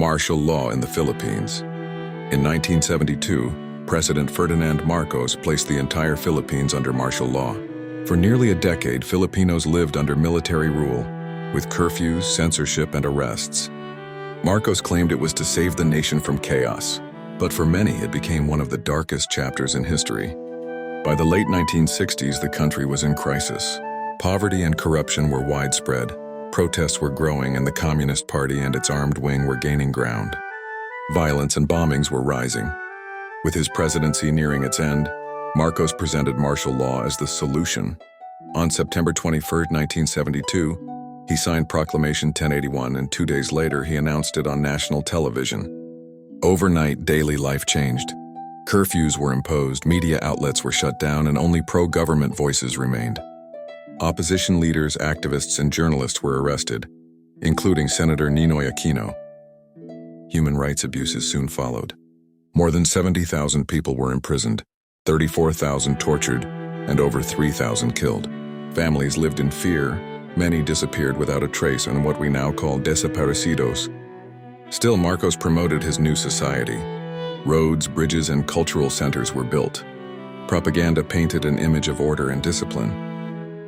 Martial law in the Philippines. In 1972, President Ferdinand Marcos placed the entire Philippines under martial law. For nearly a decade, Filipinos lived under military rule, with curfews, censorship, and arrests. Marcos claimed it was to save the nation from chaos, but for many it became one of the darkest chapters in history. By the late 1960s, the country was in crisis. Poverty and corruption were widespread. Protests were growing, and the Communist Party and its armed wing were gaining ground. Violence and bombings were rising. With his presidency nearing its end, Marcos presented martial law as the solution. On September 21, 1972, he signed Proclamation 1081, and 2 days later he announced it on national television. Overnight, daily life changed. Curfews were imposed, media outlets were shut down, and only pro-government voices remained. Opposition leaders, activists, and journalists were arrested, including Senator Ninoy Aquino. Human rights abuses soon followed. More than 70,000 people were imprisoned, 34,000 tortured, and over 3,000 killed. Families lived in fear. Many disappeared without a trace, and what we now call desaparecidos. Still, Marcos promoted his new society. Roads, bridges, and cultural centers were built. Propaganda painted an image of order and discipline.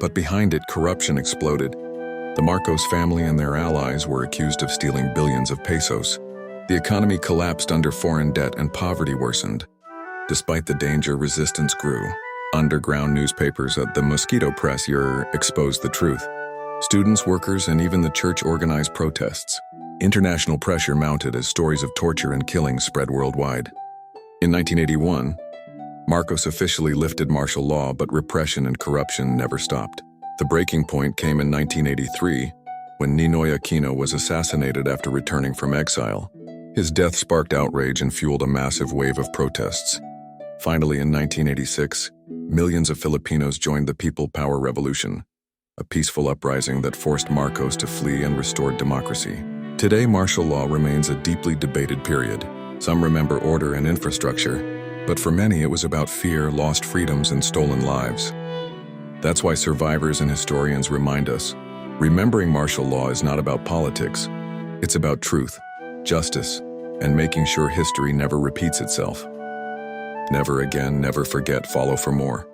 But behind it, corruption exploded. The Marcos family and their allies were accused of stealing billions of pesos. The economy collapsed under foreign debt and poverty worsened. Despite the danger, resistance grew. Underground newspapers at the Mosquito Press exposed the truth. Students, workers, and even the church organized protests. International pressure mounted as stories of torture and killing spread worldwide. In 1981, Marcos officially lifted martial law, but repression and corruption never stopped. The breaking point came in 1983, when Ninoy Aquino was assassinated after returning from exile. His death sparked outrage and fueled a massive wave of protests. Finally, in 1986, millions of Filipinos joined the People Power Revolution, a peaceful uprising that forced Marcos to flee and restored democracy. Today, martial law remains a deeply debated period. Some remember order and infrastructure, but for many it was about fear, lost freedoms, and stolen lives. That's why survivors and historians remind us, remembering martial law is not about politics. It's about truth, justice, and making sure history never repeats itself. Never again, never forget. Follow for more.